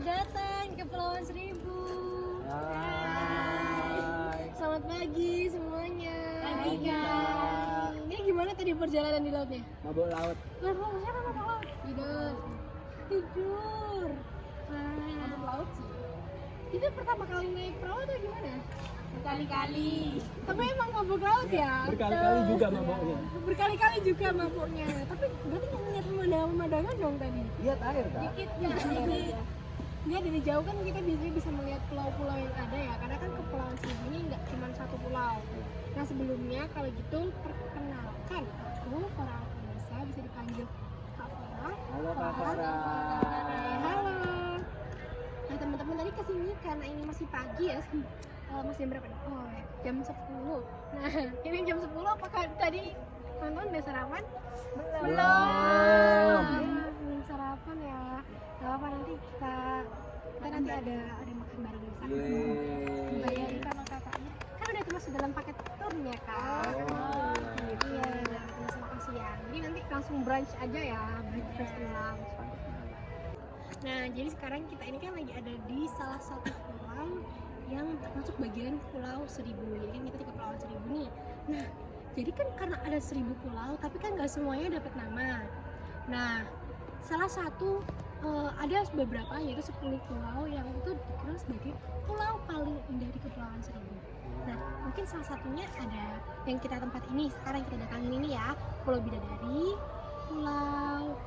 datang ke Kepulauan Seribu. Hai. Selamat pagi semuanya. Pagi, Kak. Ini gimana tadi perjalanan di lautnya? Mabuk laut. Siapa mabuk laut? Tidur. Mabuk laut sih. Itu pertama kali naik perahu atau gimana? Berkali-kali. Tapi emang mabuk laut ya? Berkali-kali juga mabuknya. Berkali-kali juga mabuknya. Tapi berarti nggak ngeliat pemandangan dong tadi? Lihat air, Kak. Dikit ya, dikit. Nggak, dari jauh kan kita biasanya bisa melihat pulau-pulau yang ada ya, karena kan Kepulauan Seribu ini nggak cuma satu pulau. Nah sebelumnya kalau gitu perkenalkan aku Farah Alfanisa, bisa dipanggil Kak Farah. Halo, Kak Farah. Halo. Nah teman-teman tadi kesini karena ini masih pagi ya, masih jam berapa nih? Oh ya, jam 10. Nah ini jam 10, apakah tadi teman-teman udah sarapan? Belum. Belum sarapan ya. Gak apa, nanti kita nanti ada makan bareng di sana. Dibayarin sama kakaknya. Kan udah termasuk dalam paket turnya kan. Oh. Iya, udah termasuk makan siang. Jadi nanti langsung brunch aja ya, breakfast and lunch. Nah, jadi sekarang kita ini kan lagi ada di salah satu pulau yang termasuk bagian Pulau Seribu. Jadi kan kita di Kepulauan Seribu nih. Nah, jadi kan karena ada 1000 pulau, tapi kan nggak semuanya dapat nama. Nah, salah satu ada beberapa, yaitu 10 pulau yang itu dikenal sebagai pulau paling indah di Kepulauan Seribu. Nah, mungkin salah satunya ada yang kita tempat ini, sekarang kita datangin ini ya, Pulau Bidadari, Pulau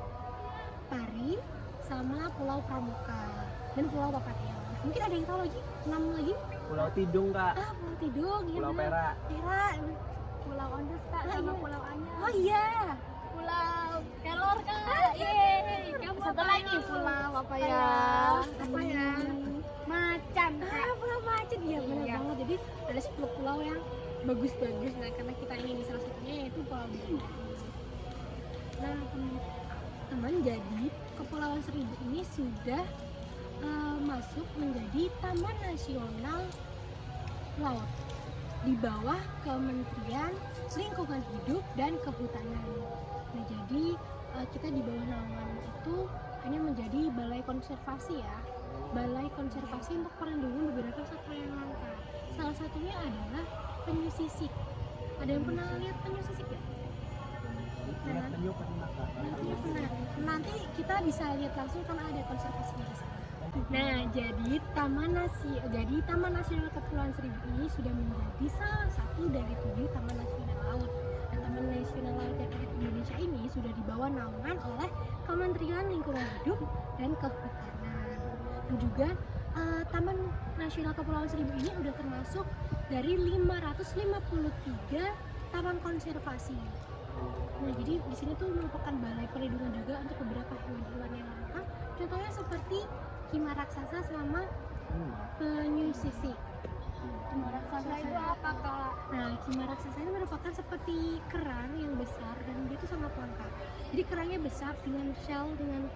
Pari, sama Pulau Pramuka, dan Pulau Papateo. Mungkin ada yang tahu lagi? 6 lagi? Pulau Tidung, Kak. Pulau Tidung, Pulau ya. Perak. Perak. Pulau Ondes Kak, sama Pulau Anyar. Oh iya. Pulau Kelor Kak. Yeay. Kamu Satu apa lagi ini? pulau apa ya? Apa ya? Macan Kak. Pulau Macan, ya benar Iya. banget. Jadi ada 10 pulau yang bagus-bagus. Nah, karena kita ini salah satunya yaitu Pulau Bidadari. Nah, teman-teman, jadi Kepulauan Seribu ini sudah masuk menjadi Taman Nasional Laut di bawah Kementerian Lingkungan Hidup dan Kehutanan. Nah, jadi kita di bawah naungan itu hanya menjadi balai konservasi ya, balai konservasi untuk perlindungan beberapa satwa yang langka. Salah satunya adalah penyu sisik. Ada yang pernah lihat penyu sisik ya? Lihat penyu pernah, Kak. Nanti pernah. Nanti kita bisa lihat langsung karena ada konservasinya di sana. Nah, jadi Taman Nasional Kepulauan Seribu ini sudah menjadi salah satu dari 7 Taman Nasional Laut. Dan Taman Nasional Laut yang ada di Indonesia ini sudah dibawa naungan oleh Kementerian Lingkungan Hidup dan Kehutanan. Dan juga Taman Nasional Kepulauan Seribu ini sudah termasuk dari 553 taman konservasi. Nah, jadi di sini tuh merupakan balai perlindungan juga untuk beberapa hewan-hewan yang langka. Contohnya seperti kima raksasa sama penyu sisik. Kima raksasa itu apa Kak? Nah, kima raksasa ini merupakan seperti kerang yang besar dan dia itu sangat langka. Jadi kerangnya besar dengan shell, dengan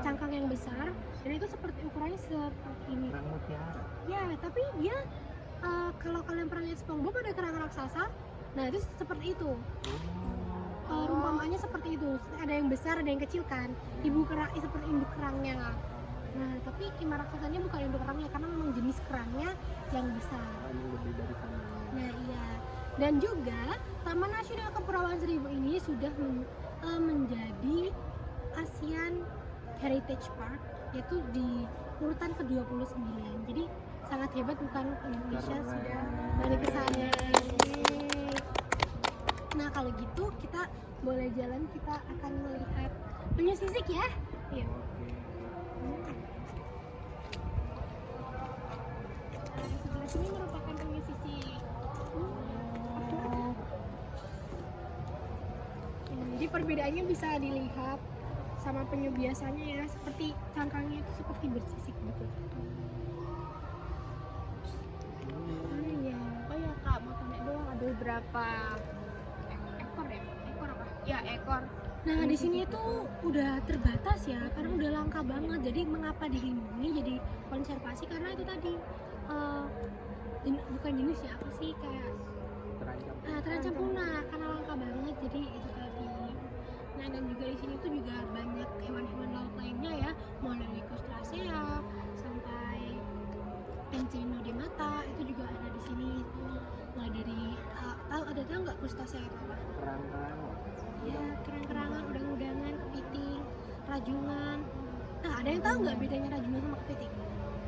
cangkang yang besar, dan itu seperti ukurannya seperti ini. Kerang mutiara. Ya, tapi dia kalau kalian pernah lihat SpongeBob ada kerang raksasa, nah itu seperti itu. Rumpamanya seperti itu. Ada yang besar, ada yang kecil kan. Ibu kerang seperti induk kerangnya. Nah, tapi kima raksasanya bukan induk kerangnya karena memang jenis kerangnya yang besar. Emang lebih dari sana. Nah, iya. Dan juga Taman Nasional Kepulauan Seribu ini sudah menjadi ASEAN Heritage Park, yaitu di urutan ke-29. Jadi sangat hebat, bukan Indonesia Keren. sudah balik ke sana. Nah, kalau gitu kita boleh jalan, kita akan melihat penyu sisik ya. Iya. Nah, sebelah sini merupakan penyu sisik. Jadi perbedaannya bisa dilihat sama penyu biasanya ya, seperti cangkangnya itu seperti bersisik gitu. Iya. Oh ya Kak, mau tanya doang, ada berapa ekor ya? Ekor apa? Ya ekor. Nah, di sini tuh udah terbatas ya, karena udah langka banget. Jadi mengapa dilindungi jadi konservasi? Karena itu tadi bukan jenis ya, apa sih, kayak terancam punah karena langka banget. Jadi itu tadi. Nah, dan juga di sini tuh juga banyak hewan-hewan laut lainnya ya, mulai dari crustacea, Frustasinya itu apa? Kerang-kerang. Ya, kerang-kerangan, udang-udangan, kepiting, rajungan. Nah, ada yang tahu nggak bedanya rajungan sama kepiting?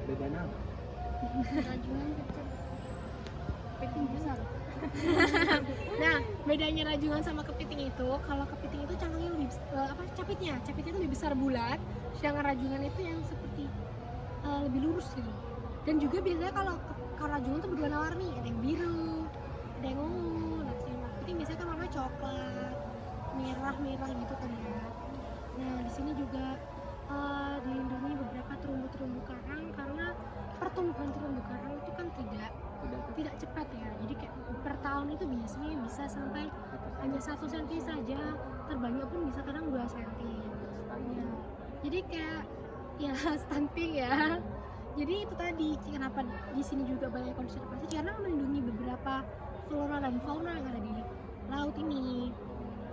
Bedanya apa? Rajungan kecil. Kepiting besar. Nah, bedanya rajungan sama kepiting itu, kalau kepiting itu cangkangnya lebih capitnya itu lebih besar bulat, sedangkan rajungan itu yang seperti lebih lurus gitu. Dan juga biasanya kalau rajungan tuh berwarna-warni, ada yang biru, ada yang ungu. Nah, si kepiting biasanya kan warna coklat, merah gitu kan ya. Nah, di sini juga dilindungi beberapa terumbu karang karena pertumbuhan terumbu karang itu kan tidak cepat ya. Jadi kayak per tahun itu biasanya bisa sampai hanya 1 cm saja, terbanyak pun bisa kadang 2 cm. Ya. Jadi kayak ya stunting ya. Jadi itu tadi kenapa di sini juga banyak konservasi karena melindungi beberapa flora dan fauna yang ada di laut ini.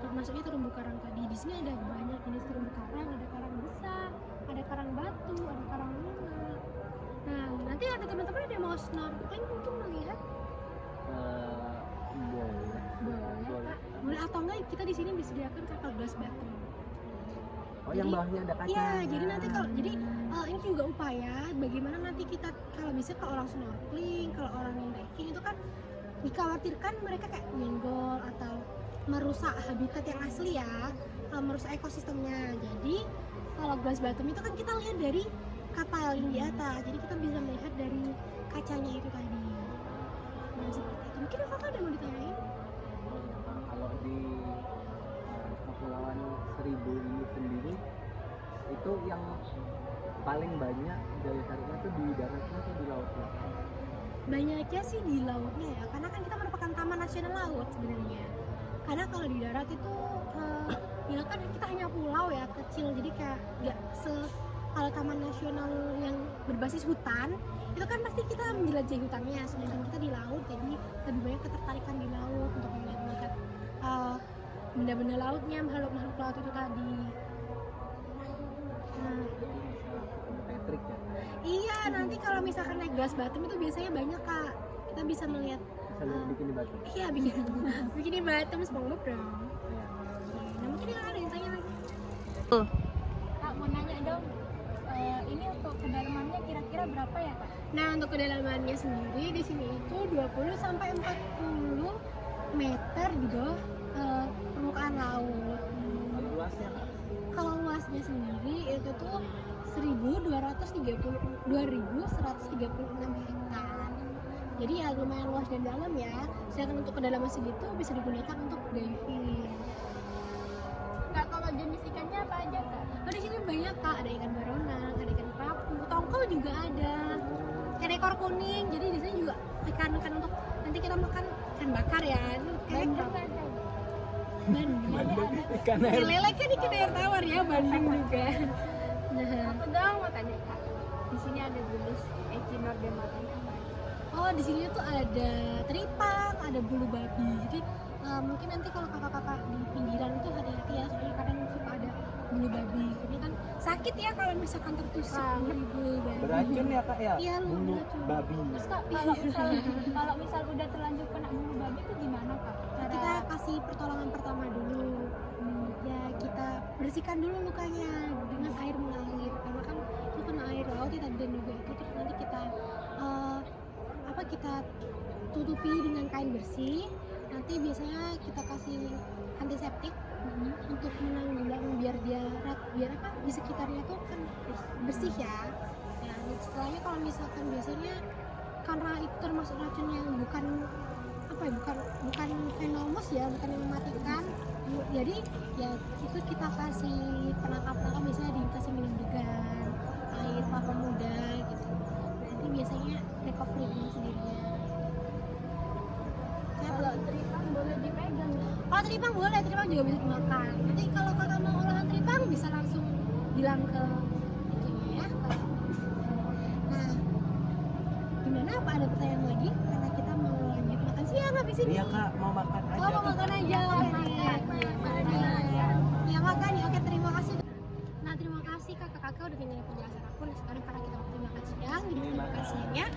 Termasuknya terumbu karang tadi. Di sini ada banyak jenis terumbu karang, ada karang besar, ada karang batu, ada karang lunak. Nah, nanti ada teman-teman ada yang mau snorkeling mungkin melihat boleh atau enggak kita di sini disediakan kapal glass bottom. Oh, yang bawahnya ada kaca. Iya, jadi nanti kalau ini juga upaya bagaimana nanti kita kalau bisa kalau orang snorkeling, kalau orang yang diving itu kan dikhawatirkan mereka kayak nyenggol atau merusak habitat yang asli ya, merusak ekosistemnya. Jadi kalau glass bottom itu kan kita lihat dari kapal yang di atas, jadi kita bisa melihat dari kacanya itu tadi. Nah, seperti itu. Mungkin kakak ada mau ditanyain? Kalau di Kepulauan Seribu ini sendiri itu yang paling banyak daya tariknya tuh di daratnya atau di lautnya? Banyaknya sih di lautnya ya, karena kan kita merupakan taman nasional laut sebenarnya. Karena kalau di darat itu ya kan kita hanya pulau ya kecil, jadi kayak nggak kalau taman nasional yang berbasis hutan itu kan pasti kita menjelajahi hutannya, sedangkan kita di laut jadi lebih banyak ketertarikan di laut untuk melihat benda-benda lautnya, makhluk-makhluk laut itu tadi. Nah, Patrick ya. iya, nanti kalau misalkan naik glass bottom itu biasanya banyak kak, kita bisa melihat Bisa lihat bikini batu. iya bikini bottom SpongeBob dong. Nah, mungkin yang ada yang tanya lagi. Kak, mau nanya dong, ini untuk kedalamannya kira-kira berapa ya kak? Nah, untuk kedalamannya sendiri di sini itu 20 sampai 40 meter di bawah permukaan laut. Kalau luasnya Kak? Kalau luasnya sendiri itu tuh 2136 hektar. Jadi ya lumayan luas dan dalam ya. Sedangkan untuk kedalaman segitu bisa digunakan untuk diving. Kak, kalau jenis ikannya apa aja kak? Oh, di sini banyak kak, ada ikan baronang, ada ikan kerapu, tongkol juga ada. Ikan ekor kuning. Jadi di sini juga ikan untuk nanti kita makan ikan bakar ya. Bandeng ada. Bandeng. Ikan air. Lele kan ikan air tawar ya, Bandeng juga. Nah, Aku dong mau tanya kak, di sini ada jenis echinodermata. oh di sini tuh ada teripang, ada bulu babi. Jadi mungkin nanti kalau kakak-kakak di pinggiran itu hati-hati ya, soalnya kadang suka ada bulu babi. Ini kan sakit ya kalau misalkan tertusuk bulu babi. Beracun ya Kak ya? Iya, lu Bulu beracun. babi. Terus kak, kalau misal udah terlanjur kena bulu babi itu gimana kak? Nah, kita kasih pertolongan pertama dulu. Ya kita bersihkan dulu lukanya dengan air mengalir, karena kan itu kena air laut ya tadi dan juga itu. Terus nanti kita kita tutupi dengan kain bersih. Nanti biasanya kita kasih antiseptik untuk menanggulangi biar di sekitarnya tuh kan bersih ya. Nah, setelahnya kalau misalkan biasanya karena itu termasuk racun yang bukan venomous ya, bukan yang mematikan. Jadi ya itu kita kasih penangkap biasanya dikasih minum degan, air kelapa muda gitu. Nanti biasanya recovery sendirinya. Kalau teripang boleh dipegang nggak? Kalau teripang boleh, teripang juga bisa dimakan. Nanti kalau kakak mau olahan teripang bisa langsung bilang ke itunya ya. Nah, gimana? Apa ada pertanyaan lagi? Karena kita mau lanjut makan siang habis ini. Iya Kak, mau makan aja. Oh, mau makan aja. Ya makan ya. Oke, terima kasih. Nah, terima kasih kakak-kakak udah dengerin penjelasan aku. Nah, sekarang karena kita waktu makan siang, jadi terima kasih ya.